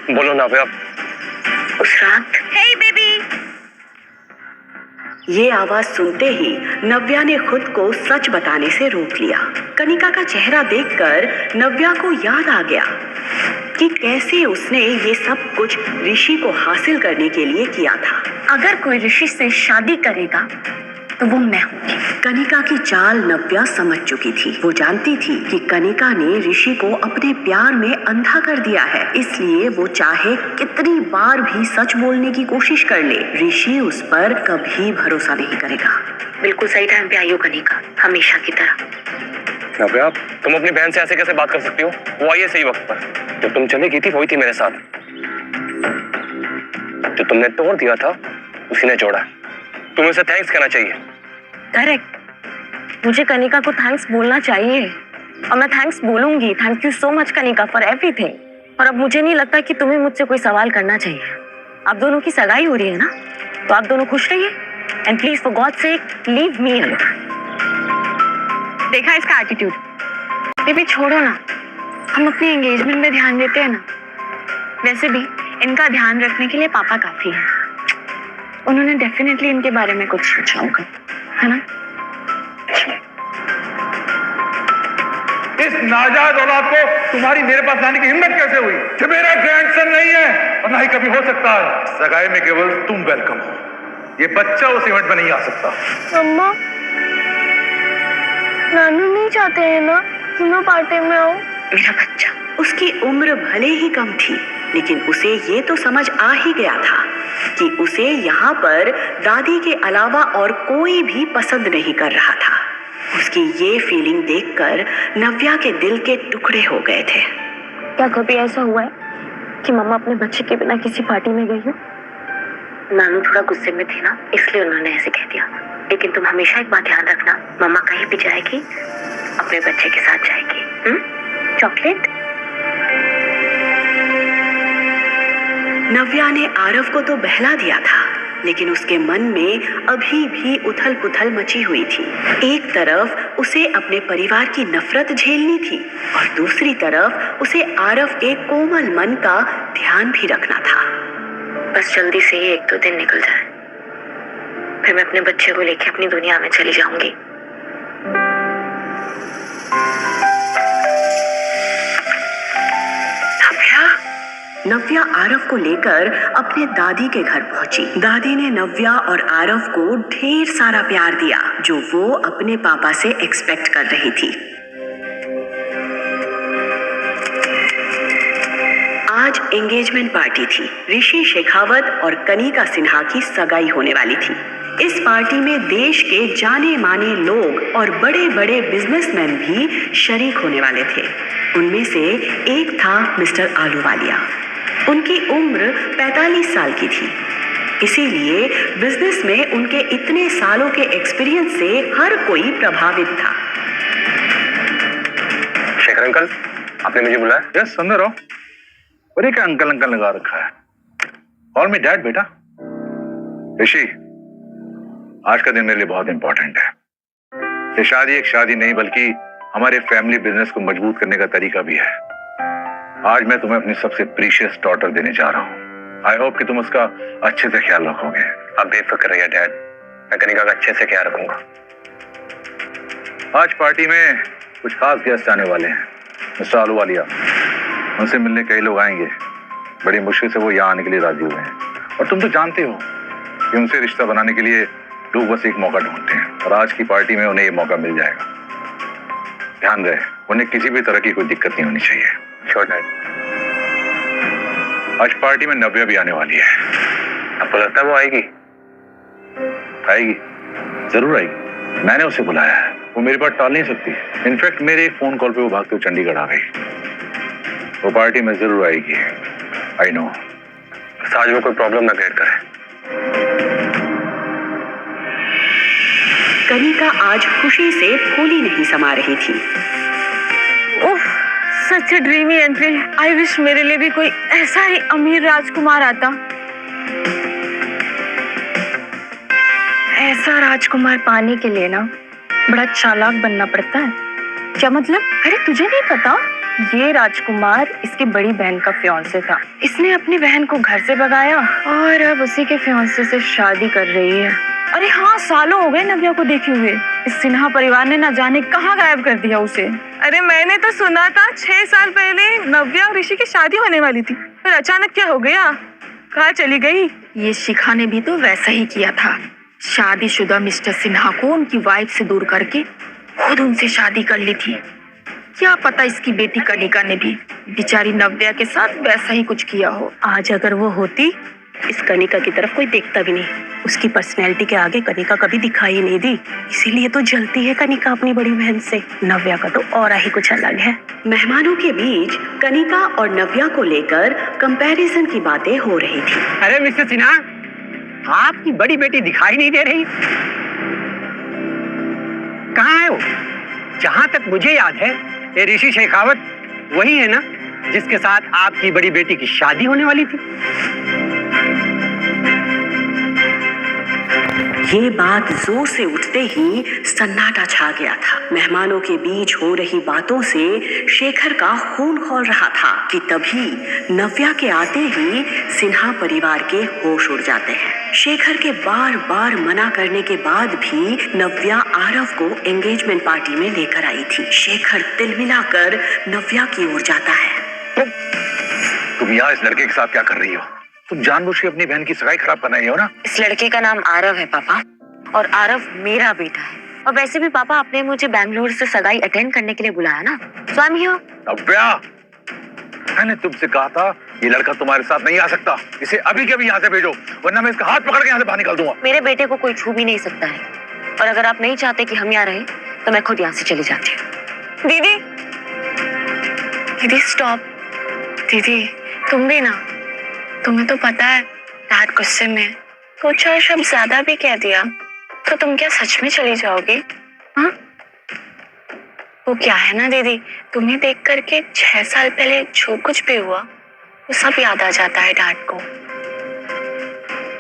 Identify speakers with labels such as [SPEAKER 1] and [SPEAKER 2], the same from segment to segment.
[SPEAKER 1] बोलो नव्या।
[SPEAKER 2] हे बेबी। ये आवाज सुनते ही नव्या ने खुद को सच बताने से रोक लिया। कनिका का चेहरा देखकर नव्या को याद आ गया कि कैसे उसने ये सब कुछ ऋषि को हासिल करने के लिए किया था।
[SPEAKER 3] अगर कोई ऋषि से शादी करेगा तो वो मैं हूँ।
[SPEAKER 2] कनिका की चाल नव्या समझ चुकी थी। वो जानती थी कि कनिका ने ऋषि को अपने प्यार में अंधा कर दिया है, इसलिए वो चाहे कितनी बार भी सच बोलने की कोशिश कर ले, ऋषि उस पर कभी भरोसा नहीं करेगा।
[SPEAKER 3] बिल्कुल सही टाइम पे आई हो कनिका, हमेशा की तरह।
[SPEAKER 1] नव्या, तुम अपनी बहन से ऐसे कैसे बात कर सकती हो? वो आई है सही वक्त पर। जो तुम चली गई थी वही थी मेरे साथ। जो तुमने तोड़ दिया था उसी ने जोड़ा। तुम्हें उसे थैंक्स कहना चाहिए।
[SPEAKER 3] करेक्ट, मुझे कनिका को थैंक्स बोलना चाहिए और मैं थैंक्स बोलूंगी। Thank you so much Kanika for everything. और अब मुझे नहीं लगता कि तुम्हें मुझसे कोई सवाल करना चाहिए। आप दोनों की सगाई हो रही है ना, तो आप दोनों खुश रहिए and please for God sake leave me alone. देखा इसका एटीट्यूड। बेबी छोड़ो ना, हम अपनी एंगेजमेंट में ध्यान देते हैं ना। वैसे भी इनका ध्यान रखने के लिए पापा काफी है। उन्होंने डेफिनेटली इनके बारे में कुछ सोचा होगा, है ना?
[SPEAKER 4] इस नाजायज औलाद को तुम्हारी मेरे पास लाने की हिम्मत कैसे हुई? कि मेरा ग्रैंडसन नहीं है और ना ही कभी हो सकता है। सगाई में केवल तुम वेलकम हो, ये बच्चा उस इवेंट में नहीं आ सकता।
[SPEAKER 3] मम्मा, नानू नहीं चाहते हैं ना कि मैं पार्टी में आऊं? मेरा बच्चा।
[SPEAKER 2] उसकी उम्र भले ही कम थी, लेकिन उसे ये तो समझ आ ही गया था कि उसे यहाँ पर दादी के अलावा और कोई भी पसंद नहीं कर रहा था। उसकी ये फीलिंग देखकर नव्या के दिल के टुकड़े हो गए थे।
[SPEAKER 3] क्या कभी ऐसा हुआ है कि मम्मा अपने बच्चे के बिना किसी पार्टी में गई हो? नानू थोड़ा गुस्से में थे ना, इसलिए उन्होंने ऐसे कह दिया। लेकिन तुम हमेशा एक बात ध्यान रखना, मम्मा कहीं भी जाएगी अपने बच्चे के साथ जाएगी। चॉकलेट?
[SPEAKER 2] नव्या ने आरव को तो बहला दिया था, लेकिन उसके मन में अभी भी उथल पुथल मची हुई थी। एक तरफ उसे अपने परिवार की नफरत झेलनी थी और दूसरी तरफ उसे आरव के कोमल मन का ध्यान भी रखना था।
[SPEAKER 3] बस जल्दी से ही 1-2 दिन निकल जाए, फिर मैं अपने बच्चे को लेके अपनी दुनिया में चली जाऊंगी।
[SPEAKER 2] नव्या आरव को लेकर अपने दादी के घर पहुंची। दादी ने नव्या और आरव को ढेर सारा प्यार दिया, जो वो अपने पापा से एक्सपेक्ट कर रही थी। आज एंगेजमेंट पार्टी थी। ऋषि शेखावत और कनिका सिन्हा की सगाई होने वाली थी। इस पार्टी में देश के जाने माने लोग और बड़े बड़े बिजनेसमैन भी शरीक होने वाले थे। उनमें से एक था मिस्टर आलूवालिया। उनकी उम्र 45 साल की थी, इसीलिए बिजनेस में उनके इतने सालों के एक्सपीरियंस से हर कोई प्रभावित था।
[SPEAKER 1] शेखर अंकल, आपने मुझे बुलाया?
[SPEAKER 4] यस, अंदर आओ। अरे क्या अंकल अंकल लगा रखा है? कॉल मी डैड बेटा। ऋषि, आज का दिन मेरे लिए बहुत इंपॉर्टेंट है। ये शादी एक शादी नहीं बल्कि हमारे फैमिली बिजनेस को मजबूत करने का तरीका भी है। आज मैं तुम्हें अपनी सबसे प्रीशियस डॉटर देने जा रहा हूँ। आई होप कि तुम उसका अच्छे से ख्याल रखोगे।
[SPEAKER 1] आप बेफिक्र रहिए डैड, मैं कनिका का अच्छे से ख्याल रखूंगा।
[SPEAKER 4] आज पार्टी में कुछ खास गेस्ट आने वाले हैं। मिस्टर आलूवालिया, उनसे मिलने कई लोग आएंगे। बड़ी मुश्किल से वो यहाँ आने के लिए राजी हुए हैं और तुम तो जानते हो कि उनसे रिश्ता बनाने के लिए लोग बस एक मौका ढूंढते हैं और आज की पार्टी में उन्हें ये मौका मिल जाएगा। ध्यान रहे, उन्हें किसी भी तरह की कोई दिक्कत नहीं होनी चाहिए।
[SPEAKER 1] Sure dad.
[SPEAKER 4] आज पार्टी में नव्या भी आने वाली है।
[SPEAKER 1] आपको लगता है वो आएगी?
[SPEAKER 4] आएगी, जरूर आएगी। मैंने उसे बुलाया है, वो मेरी बात टाल नहीं सकती। इनफैक्ट मेरे एक फोन कॉल पे वो भागते हुए चंडीगढ़ आ गई। वो पार्टी में जरूर आएगी। I know.
[SPEAKER 1] आज में कोई प्रॉब्लम ना क्रिएट करे।
[SPEAKER 2] कनिका आज खुशी से फूली नहीं समा रही थी।
[SPEAKER 3] ओह, सच अ ड्रीमी एंट्री। आई विश मेरे लिए भी कोई ऐसा ही अमीर राजकुमार आता। ऐसा राजकुमार पाने के लिए ना बड़ा चालाक बनना पड़ता है। क्या मतलब? अरे तुझे नहीं पता?
[SPEAKER 5] ये राजकुमार इसकी बड़ी बहन का फियांसे था। इसने अपनी बहन को घर से भगाया और अब उसी के फियांसे से शादी कर रही है। अरे हाँ, सालों हो गए नव्या को देखे हुए। इस सिन्हा परिवार ने ना जाने कहाँ गायब कर दिया उसे।
[SPEAKER 6] अरे मैंने तो सुना था 6 साल पहले नव्या और ऋषि की शादी होने वाली थी, फिर अचानक क्या हो गया, कहाँ चली गई?
[SPEAKER 5] ये शिखा ने भी तो वैसा ही किया था। शादीशुदा मिस्टर सिन्हा को उनकी वाइफ से दूर करके खुद उनसे शादी कर ली थी। क्या पता इसकी बेटी कनिका ने भी बेचारी नव्या के साथ वैसा ही कुछ किया हो।
[SPEAKER 2] आज अगर वो होती, इस कनिका की तरफ कोई देखता भी नहीं। उसकी पर्सनैलिटी के आगे कनिका कभी दिखाई नहीं दी, इसीलिए तो जलती है कनिका अपनी बड़ी बहन से। नव्या का तो और ही कुछ अलग है। मेहमानों के बीच कनिका और नव्या को लेकर कंपैरिजन की बातें हो रही थी।
[SPEAKER 7] अरे मिस्टर सिन्हा, आपकी बड़ी बेटी दिखाई नहीं दे रही, कहाँ है वो? जहाँ तक मुझे याद है, ये ऋषि शेखावत वही है ना जिसके साथ आपकी बड़ी बेटी की शादी होने वाली थी?
[SPEAKER 2] ये बात जोर से उठते ही सन्नाटा छा गया था। मेहमानों के बीच हो रही बातों से शेखर का खून खौल रहा था कि तभी नव्या के आते ही सिन्हा परिवार के होश उड़ जाते हैं। शेखर के बार बार मना करने के बाद भी नव्या आरव को एंगेजमेंट पार्टी में लेकर आई थी। शेखर तिलमिलाकर नव्या की ओर जाता है।
[SPEAKER 4] तुम यहाँ इस लड़के के साथ क्या कर रही हो? तुम जानबूझ के अपनी बहन की सगाई खराब कर रही हो ना?
[SPEAKER 3] इस लड़के का नाम आरव है पापा, और आरव मेरा बेटा है। और वैसे भी पापा, आपने मुझे बैंगलोर से सगाई अटेंड करने के लिए बुलाया ना, सो आई एम हियर।
[SPEAKER 4] नव्या, मैंने तुमसे कहा था ये लड़का तुम्हारे साथ नहीं आ सकता। इसे अभी के अभी यहाँ से भेजो, वरना मैं इसका हाथ पकड़ के यहाँ से बाहर निकाल दूंगा।
[SPEAKER 3] मेरे बेटे को कोई छू भी नहीं सकता है, और अगर आप नहीं चाहते कि हम यहाँ रहें तो मैं खुद यहाँ से चली जाती हूँ।
[SPEAKER 5] दीदी, दीदी स्टॉप। दीदी तुम भी ना, तुम्हें तो पता है रात गुस्से में 2-4 शब्द ज्यादा भी कह दिया तो तुम क्या सच में चली जाओगी? हाँ, वो क्या है ना दीदी, तुम्हें देख करके 6 साल पहले जो कुछ भी हुआ वो सब याद आ जाता है डैड को।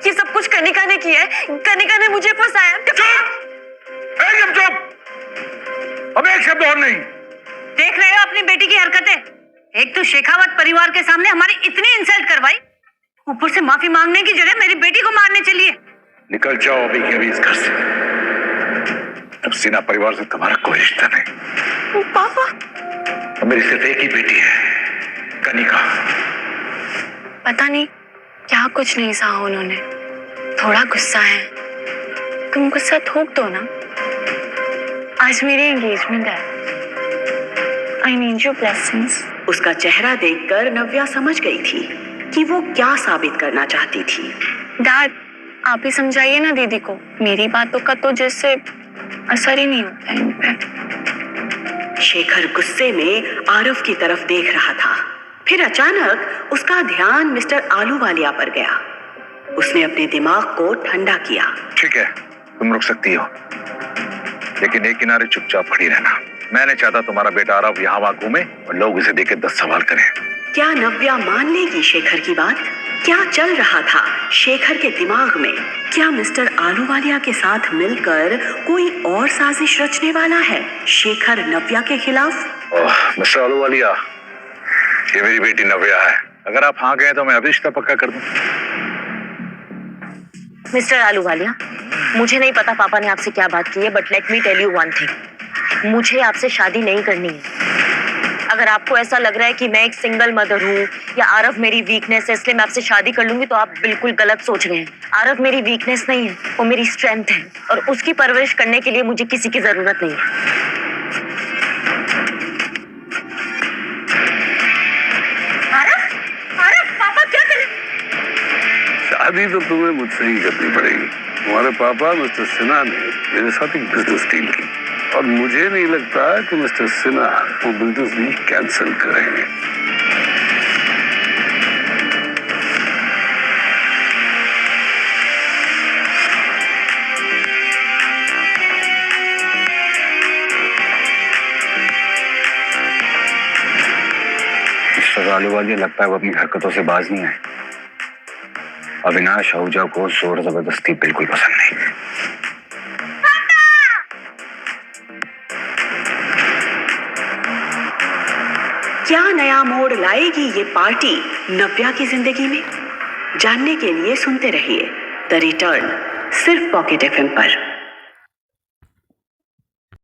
[SPEAKER 3] ये सब कुछ कनिका ने किया है, कनिका ने मुझे फंसाया।
[SPEAKER 4] एकदम चुप, अब एक शब्द और नहीं।
[SPEAKER 8] देख रहे हो अपनी बेटी की हरकतें? एक तो शेखावत परिवार के सामने हमारी इतनी इंसल्ट करवाई, ऊपर से माफी मांगने की जगह मेरी बेटी को मारने चली है।
[SPEAKER 4] निकल जाओ अभी के अभी इस घर से। अब सिन्हा परिवार से तुम्हारा कोई रिश्ता नहीं।
[SPEAKER 5] पापा,
[SPEAKER 4] अब मेरी सिर्फ एक ही बेटी है, कनिका।
[SPEAKER 5] पता नहीं क्या कुछ नहीं सहा उन्होंने, थोड़ा गुस्सा है। तुम गुस्सा थूक दो ना। आज मेरी एंगेजमेंट है। I need your blessings.
[SPEAKER 2] उसका चेहरा देखकर नव्या समझ गई थी कि वो क्या साबित करना चाहती थी।
[SPEAKER 5] डैड, आप ही समझाइए ना दीदी को। मेरी बातों का तो जैसे असर ही नहीं होता है इन पे।
[SPEAKER 2] शेखर गुस्से में आरव की तरफ देख रहा था। फिर अचानक उसका ध्यान मिस्टर आलूवालिया पर गया। उसने अपने दिमाग को ठंडा किया।
[SPEAKER 4] ठीक है, तुम रुक सकती हो, लेकिन एक किनारे चुपचाप खड़ी रहना। मैं नहीं चाहता तुम्हारा बेटा आरव यहाँ वहां घूमे और लोग इसे देख के 10 सवाल करें।
[SPEAKER 2] क्या नव्या मान लेगी शेखर की बात? क्या चल रहा था शेखर के दिमाग में? क्या मिस्टर आलूवालिया के साथ मिलकर कोई और साजिश रचने वाला है शेखर नव्या के खिलाफ?
[SPEAKER 4] मिस्टर आलूवालिया, ये मेरी बेटी नव्या है। अगर आप हाँ गए तो मैं अभी रिश्ता पक्का कर दूं।
[SPEAKER 3] मिस्टर आलूवालिया, मुझे नहीं पता पापा ने आपसे क्या बात की है, but let me tell you one thing, मुझे आपसे शादी नहीं करनी है। अगर आपको ऐसा लग रहा है कि मैं एक सिंगल मदर हूँ या आरव मेरी वीकनेस है इसलिए मैं आपसे शादी कर लूंगी, तो आप बिल्कुल गलत सोच रहे हैं। आरव मेरी वीकनेस नहीं है, वो मेरी स्ट्रेंथ है, और उसकी परवरिश करने के लिए मुझे किसी की जरूरत नहीं है।
[SPEAKER 9] शादी तो तुम्हें मुझसे ही करनी पड़ेगी। तुम्हारे पापा मिस्टर सिन्हा ने मेरे साथ एक बिजनेस डील की, और मुझे नहीं लगता कि मिस्टर सिन्हा वो बिजनेस डील कैंसिल करेंगे।
[SPEAKER 1] मिस्टर आलूवालिया, लगता है वो अपनी हरकतों से बाज नहीं आए। अविनाश आहूजा को जोर जबरदस्ती बिल्कुल पसंद नहीं।
[SPEAKER 2] क्या नया मोड़ लाएगी ये पार्टी नव्या की जिंदगी में? जानने के लिए सुनते रहिए द रिटर्न, सिर्फ पॉकेट FM पर।